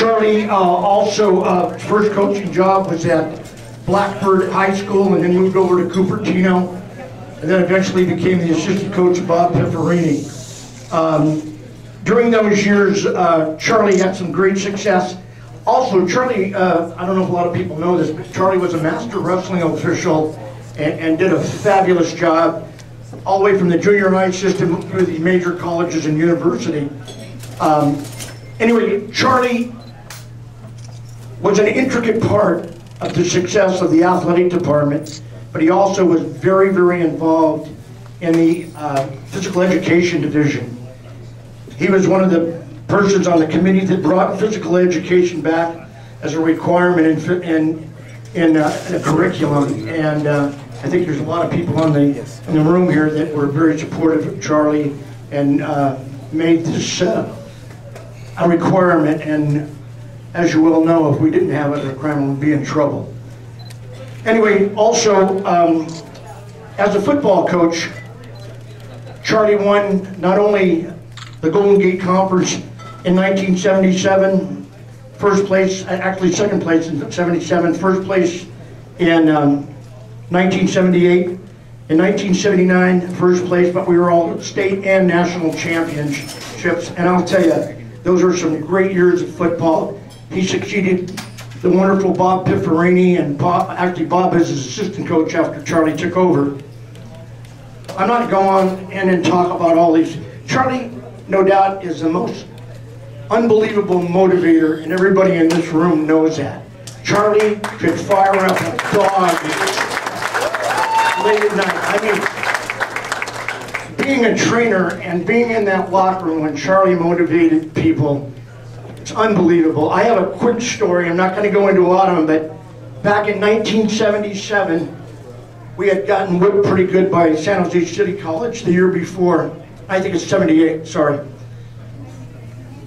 Charlie also, first coaching job was at Blackbird High School and then moved over to Cupertino, and then eventually became the assistant coach of Bob Pifferini. During those years, Charlie had some great success. Also, Charlie, I don't know if a lot of people know this, but Charlie was a master wrestling official and did a fabulous job all the way from the junior high system through the major colleges and university. Anyway, Charlie was an intricate part of the success of the athletic department, but he also was very, very involved in the physical education division. He was one of the persons on the committee that brought physical education back as a requirement in a curriculum, and I think there's a lot of people in the room here that were very supportive of Charlie and made this a requirement. And as you well know, if we didn't have it, the requirement would be in trouble. Anyway, also as a football coach, Charlie won not only the Golden Gate Conference in 1977, first place, actually second place in 77, first place in 1978, in 1979, first place, but we were all state and national championships, and I'll tell you, those are some great years of football. He succeeded the wonderful Bob Pifferini, and Bob is his assistant coach after Charlie took over. I'm not going on and talk about all these. Charlie, no doubt, is the most unbelievable motivator, and everybody in this room knows that. Charlie could fire up a dog late at night. I mean, being a trainer and being in that locker room when Charlie motivated people, it's unbelievable. I have a quick story. I'm not going to go into a lot of them, but back in 1977, we had gotten whipped pretty good by San Jose City College the year before. I think it's 78, sorry.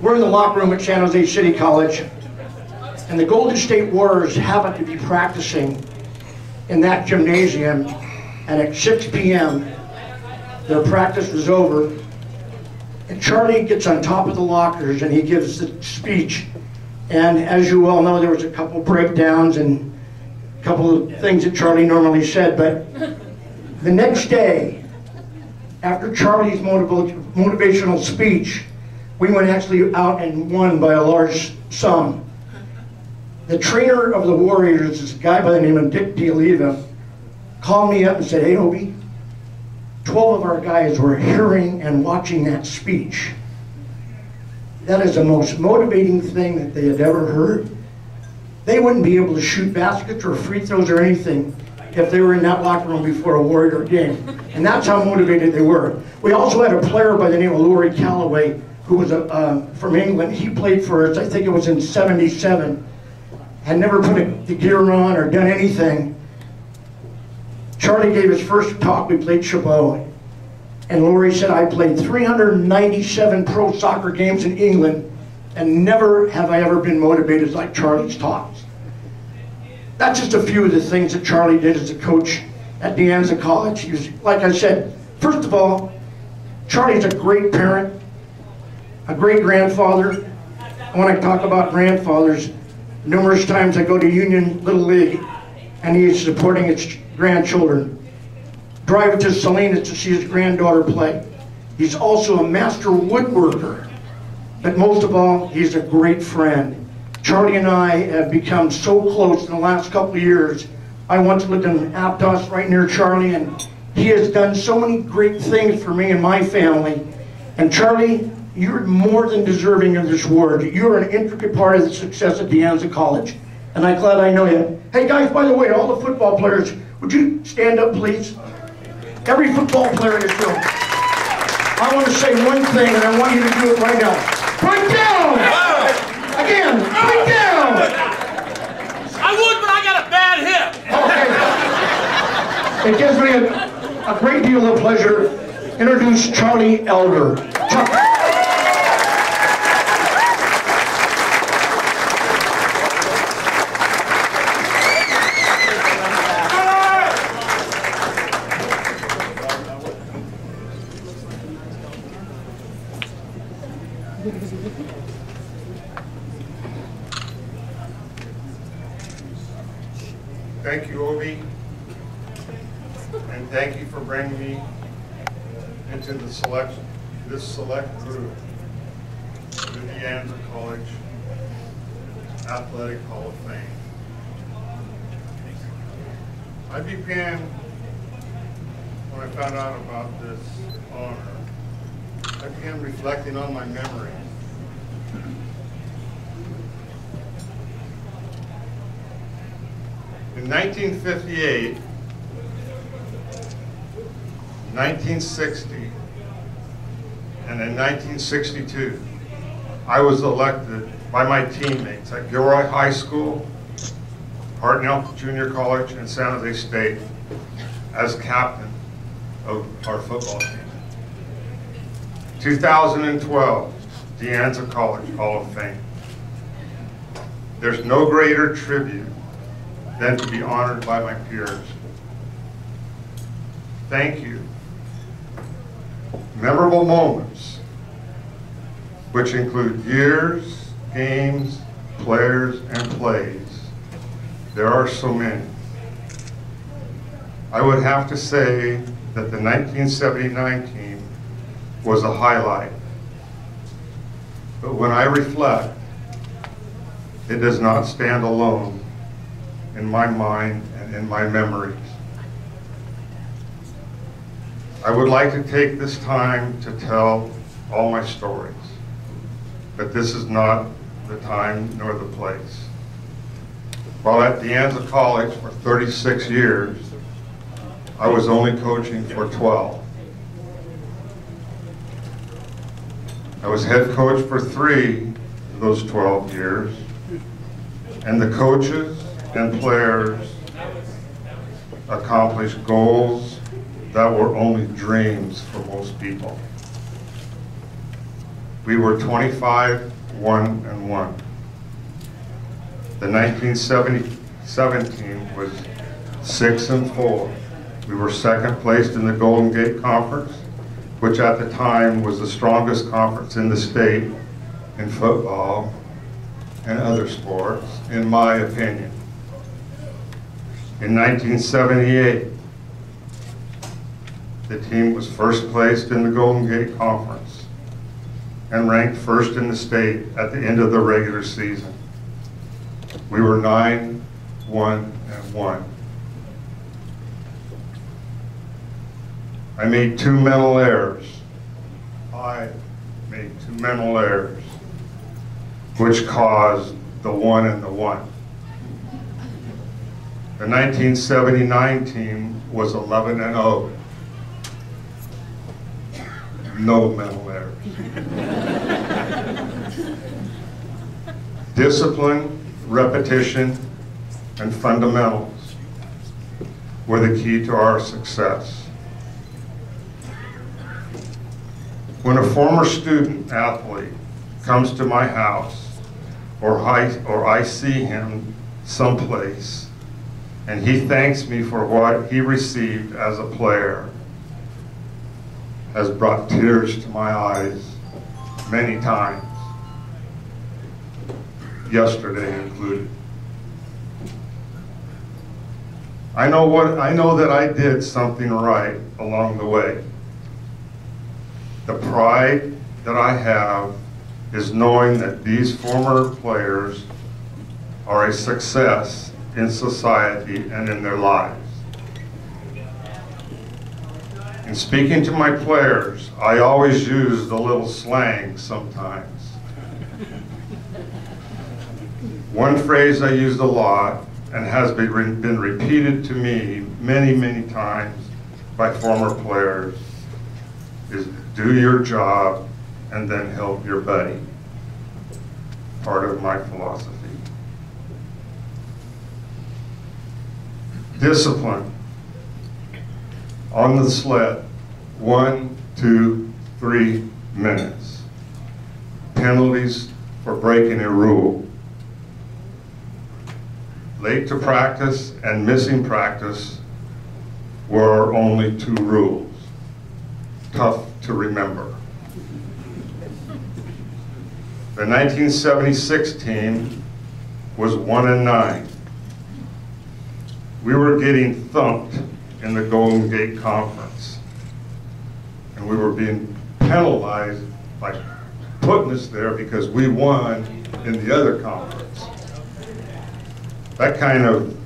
We're in the locker room at San Jose City College, and the Golden State Warriors happened to be practicing in that gymnasium, and at 6 p.m., their practice was over, and Charlie gets on top of the lockers and he gives the speech. And as you all know, there was a couple breakdowns and a couple of things that Charlie normally said, but the next day, after Charlie's motivational speech, we went actually out and won by a large sum. The trainer of the Warriors, this guy by the name of Dick D'Oliva, called me up and said, "Hey, Obie, 12 of our guys were hearing and watching that speech. That is the most motivating thing that they had ever heard. They wouldn't be able to shoot baskets or free throws or anything if they were in that locker room before a Warrior game." And that's how motivated they were. We also had a player by the name of Laurie Calloway, who was from England. He played for us, I think it was in 77. Had never put the gear on or done anything. Charlie gave his first talk, we played Chabot. And Laurie said, "I played 397 pro soccer games in England, and never have I ever been motivated like Charlie's talks." That's just a few of the things that Charlie did as a coach at DEANZA College. He was, like I said, first of all, Charlie's a great parent, a great grandfather. When I talk about grandfathers, numerous times I go to Union Little League and he's supporting its grandchildren. Drive to Salinas to see his granddaughter play. He's also a master woodworker, but most of all, he's a great friend. Charlie and I have become so close in the last couple of years. I once lived in Aptos right near Charlie, and he has done so many great things for me and my family. And Charlie, you're more than deserving of this award. You're an intricate part of the success of DEANZA College, and I'm glad I know you. Hey guys, by the way, all the football players, would you stand up, please? Every football player in this room. I want to say one thing, and I want you to do it right now. Break down! Again, break down! I would, but I got a bad hip. Okay. It gives me a great deal of pleasure to introduce Charlie Elder. Thank you, Obi, and thank you for bringing me into this select group, the DEANZA College Athletic Hall of Fame. I began, when I found out about this honor, I began reflecting on my memories. In 1958, 1960, and in 1962, I was elected by my teammates at Gilroy High School, Hartnell Junior College, and San Jose State as captain of our football team. 2012, DEANZA College Hall of Fame. There's no greater tribute than to be honored by my peers. Thank you. Memorable moments, which include years, games, players, and plays. There are so many. I would have to say that the 1979 team was a highlight. But when I reflect, it does not stand alone in my mind and in my memories. I would like to take this time to tell all my stories, but this is not the time nor the place. While at DEANZA College for 36 years, I was only coaching for 12. I was head coach for 3 of those 12 years, and the coaches and players accomplished goals that were only dreams for most people. We were 25-1-1. The 1977 team was 6-4. We were second placed in the Golden Gate Conference, which at the time was the strongest conference in the state in football and other sports, in my opinion. In 1978, the team was first placed in the Golden Gate Conference and ranked first in the state at the end of the regular season. We were 9-1-1. I made 2 mental errors. I made 2 mental errors, which caused the 1 and the 1. The 1979 team was 11-0. No mental errors. Discipline, repetition, and fundamentals were the key to our success. When a former student athlete comes to my house, or I see him someplace, and he thanks me for what he received as a player, has brought tears to my eyes many times, yesterday included. I know that I did something right along the way. The pride that I have is knowing that these former players are a success in society and in their lives. In speaking to my players, I always use the little slang sometimes. One phrase I used a lot and has been repeated to me many, many times by former players is do your job and then help your buddy. Part of my philosophy. Discipline. On the sled, 1, 2, 3 minutes. Penalties for breaking a rule. Late to practice and missing practice were only 2 rules. Tough to remember. The 1976 team was 1-9. we were getting thumped in the Golden Gate Conference. And we were being penalized by putting us there because we won in the other conference. That kind of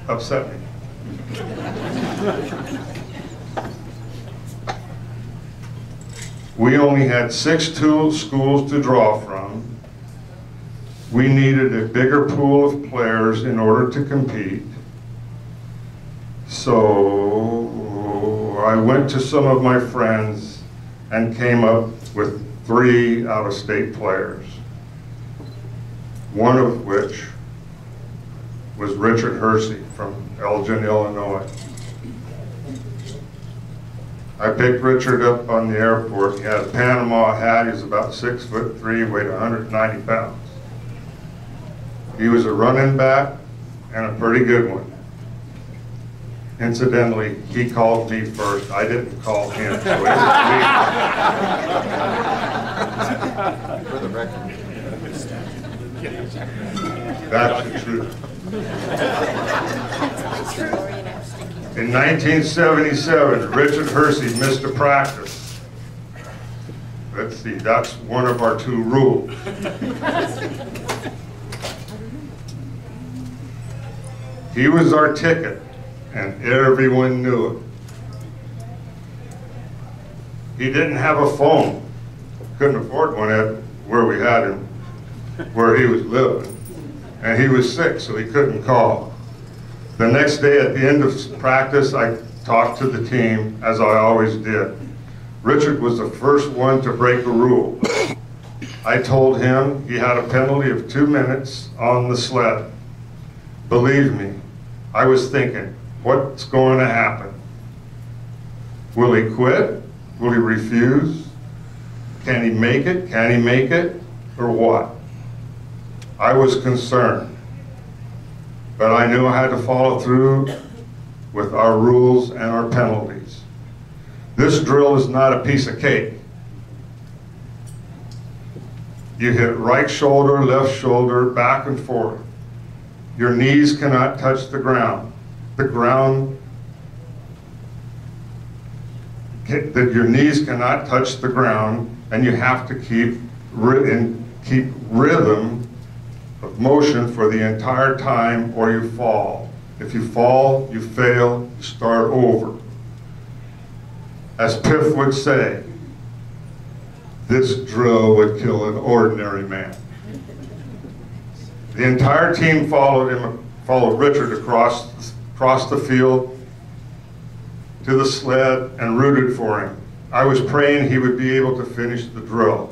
upset me. We only had 6 schools to draw from. We needed a bigger pool of players in order to compete. So I went to some of my friends and came up with 3 out-of-state players, one of which was Richard Hersey from Elgin, Illinois. I picked Richard up on the airport. He had a Panama hat. He was about 6'3", weighed 190 pounds. He was a running back and a pretty good one. Incidentally, he called me first. I didn't call him, so it was me. For the record. That's the truth. In 1977, Richard Hersey missed a practice. Let's see, that's one of our 2 rules. He was our ticket, and everyone knew it. He didn't have a phone. Couldn't afford one at where we had him, where he was living. And he was sick, so he couldn't call. The next day at the end of practice, I talked to the team, as I always did. Richard was the first one to break a rule. I told him he had a penalty of 2 minutes on the sled. Believe me, I was thinking, what's going to happen? Will he quit? Will he refuse? Can he make it? Can he make it? Or what? I was concerned. But I knew I had to follow through with our rules and our penalties. This drill is not a piece of cake. You hit right shoulder, left shoulder, back and forth. Your knees cannot touch the ground. Your knees cannot touch the ground, and you have to keep rhythm of motion for the entire time, or you fall. If you fall, you fail, you start over. As Piff would say, this drill would kill an ordinary man. The entire team followed Richard across the field to the sled and rooted for him. I was praying he would be able to finish the drill.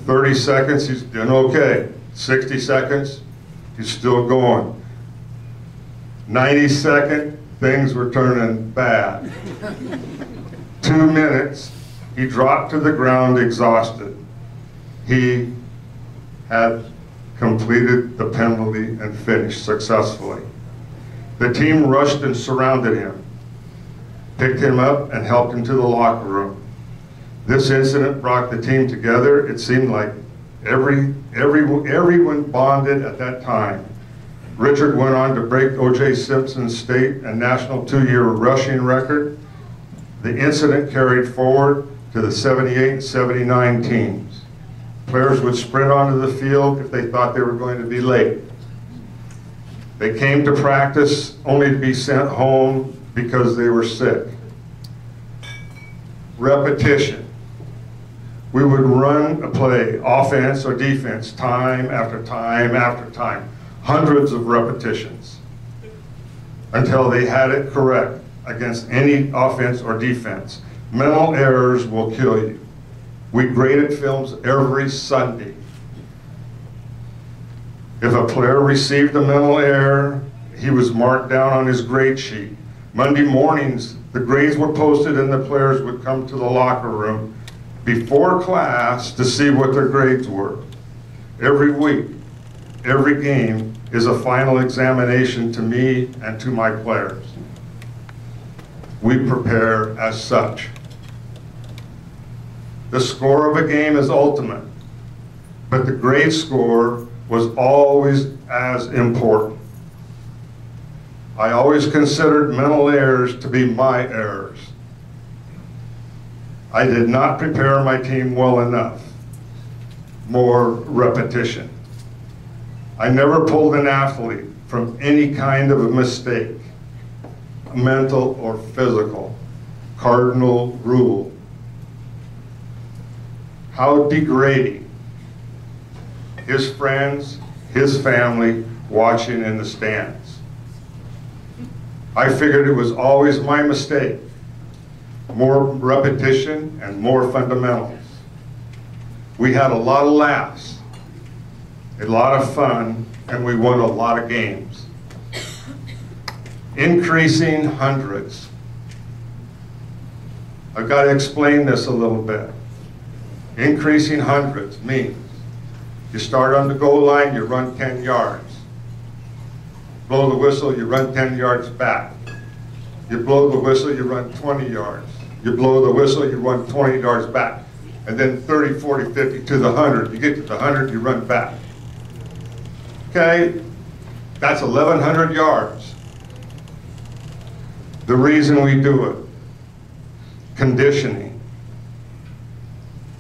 30 seconds, he's doing okay. 60 seconds, he's still going. 90 seconds, things were turning bad. 2 minutes, he dropped to the ground exhausted. He had completed the penalty and finished successfully. The team rushed and surrounded him, picked him up and helped him to the locker room. This incident brought the team together. It seemed like everyone bonded at that time. Richard went on to break O.J. Simpson's state and national 2-year rushing record. The incident carried forward to the 78 and 79 teams. Players would sprint onto the field if they thought they were going to be late. They came to practice only to be sent home because they were sick. Repetition. We would run a play, offense or defense, time after time after time, hundreds of repetitions, until they had it correct against any offense or defense. Mental errors will kill you. We graded films every Sunday. If a player received a mental error, he was marked down on his grade sheet. Monday mornings, the grades were posted and the players would come to the locker room before class to see what their grades were. Every week, every game is a final examination to me and to my players. We prepare as such. The score of a game is ultimate, but the grade score was always as important. I always considered mental errors to be my errors. I did not prepare my team well enough. More repetition. I never pulled an athlete from any kind of a mistake, mental or physical. Cardinal rule. How degrading. His friends, his family watching in the stands. I figured it was always my mistake. More repetition and more fundamentals. We had a lot of laughs, a lot of fun, and we won a lot of games. Increasing hundreds. I've got to explain this a little bit. Increasing hundreds means you start on the goal line, you run 10 yards. Blow the whistle, you run 10 yards back. You blow the whistle, you run 20 yards. You blow the whistle, you run 20 yards back. And then 30, 40, 50 to the 100. You get to the 100, you run back. Okay, that's 1,100 yards. The reason we do it, conditioning.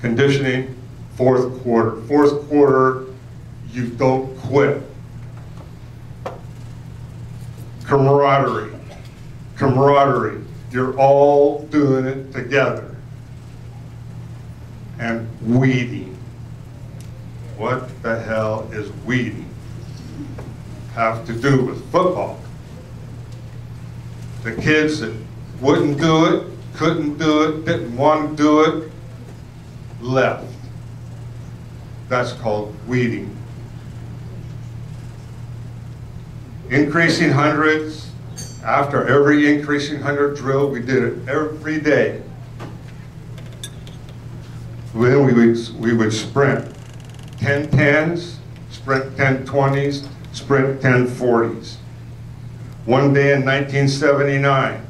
Conditioning, fourth quarter. Fourth quarter, you don't quit. Camaraderie. Camaraderie. You're all doing it together. And weeding. What the hell is weeding? Have to do with football. The kids that wouldn't do it, couldn't do it, didn't want to do it, left. That's called weeding. Increasing hundreds. After every increasing 100 drill, we did it every day. Then we would sprint 10 10s, sprint 10 20s, sprint 10 40s. One day in 1979,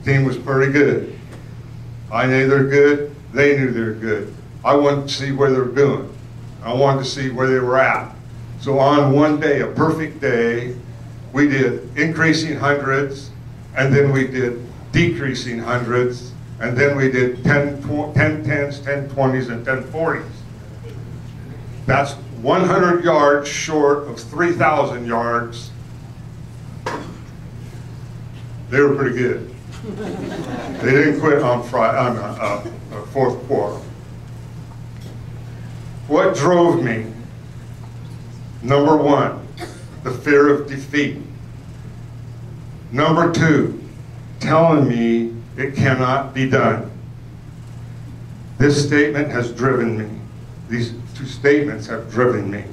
the team was pretty good. I knew they're good, they knew they're good. I wanted to see where they were doing. I wanted to see where they were at. So on one day, a perfect day, we did increasing hundreds, and then we did decreasing hundreds, and then we did 10 10s, 10 20s, and 10 40s. That's 100 yards short of 3,000 yards. They were pretty good. They didn't quit on fourth quarter. What drove me? Number one, the fear of defeat. Number two, telling me it cannot be done. This statement has driven me. These two statements have driven me.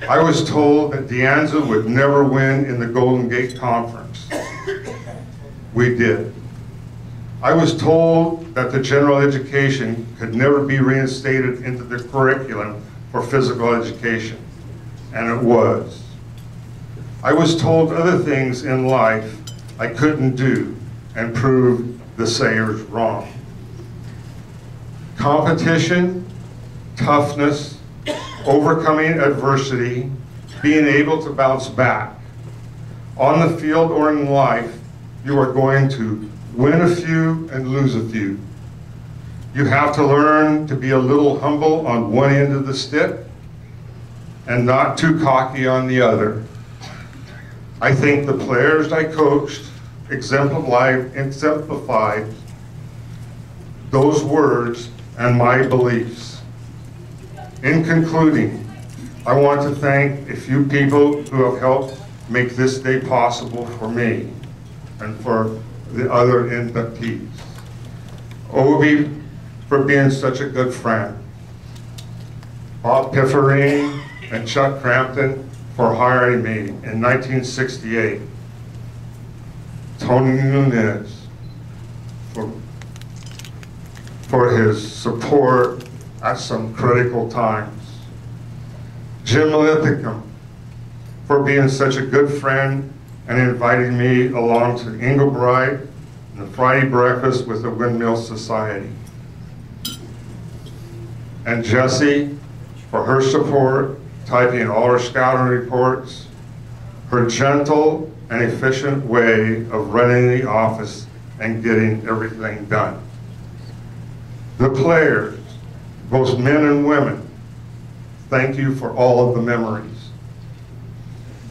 I was told that DEANZA would never win in the Golden Gate Conference. We did. I was told that the general education could never be reinstated into the curriculum for physical education, and it was. I was told other things in life I couldn't do and proved the sayers wrong. Competition, toughness, overcoming adversity, being able to bounce back. On the field or in life, you are going to win a few and lose a few. You have to learn to be a little humble on one end of the stick and not too cocky on the other. I think the players I coached exemplified those words and my beliefs. In concluding, I want to thank a few people who have helped make this day possible for me and for the other inductees. Obi for being such a good friend. Bob Pifferine and Chuck Crampton for hiring me in 1968. Tony Nunez for his support at some critical times. Jim Lithicum for being such a good friend and inviting me along to Inglebright and the Friday breakfast with the Windmill Society. And Jessie for her support, typing all her scouting reports, her gentle and efficient way of running the office and getting everything done. The players, both men and women, thank you for all of the memories.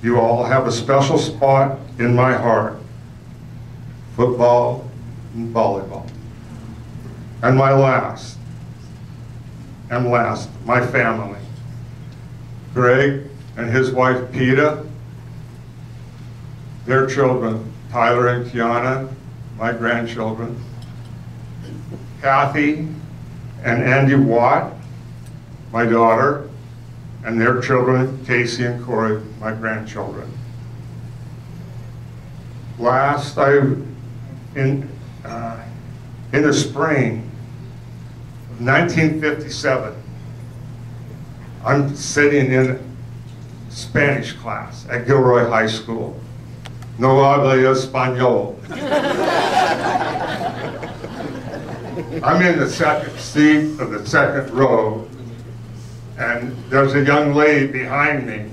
You all have a special spot in my heart, football and volleyball. And last, my family. Greg and his wife, Peta, their children, Tyler and Kiana, my grandchildren, Kathy and Andy Watt, my daughter, and their children, Casey and Corey, my grandchildren. Last, in the spring of 1957, I'm sitting in Spanish class at Gilroy High School. No habla español. I'm in the second seat of the second row, and there's a young lady behind me.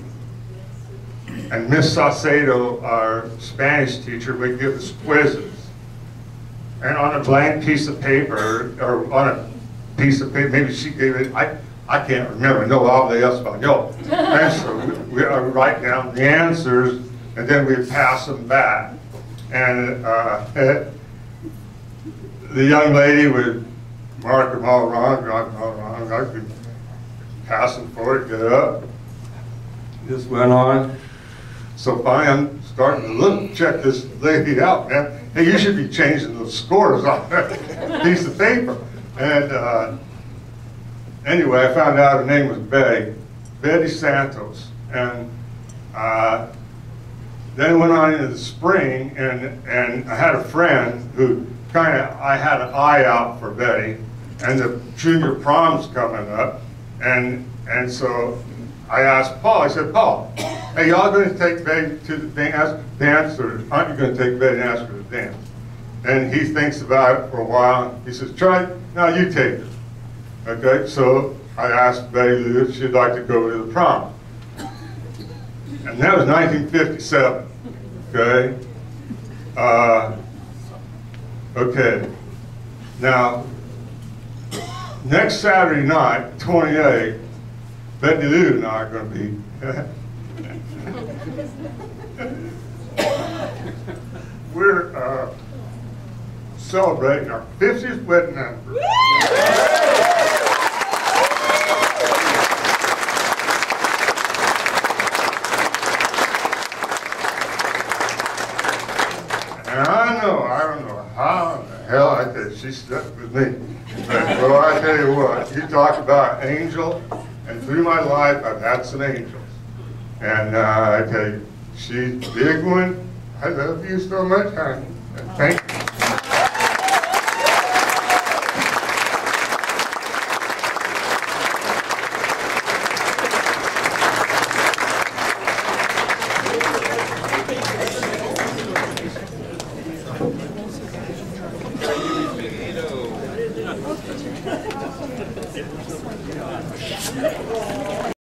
And Miss Saucedo, our Spanish teacher, would give us quizzes. And on a blank piece of paper, or on a piece of paper, maybe she gave it, I can't remember, no habla español. And so we write down the answers, and then we pass them back. And the young lady would mark them all wrong, I'd be passing forward, get up. This went on. So finally I'm starting to check this lady out, man. Hey, you should be changing the scores on that piece of paper. And anyway, I found out her name was Betty Santos. And then it went on into the spring, and I had a friend who I had an eye out for Betty, and the junior prom's coming up, and so I asked Paul, I said, Paul, hey, y'all going to take Betty to the dance, or aren't you going to take Betty and ask her to dance? And he thinks about it for a while. He says, Troy, no, you take her. Okay, so I asked Betty if she'd like to go to the prom. And that was 1957, okay? Okay, now, next Saturday night, 28, Betty Lou and I are going to be we're celebrating our 50th wedding anniversary. And I don't know how in the hell I did. She stuck with me. But well, I tell you what, you talk about angel, and through my life I've had some angels. And I tell you, she's a big one. I love you so much, honey. Thank you.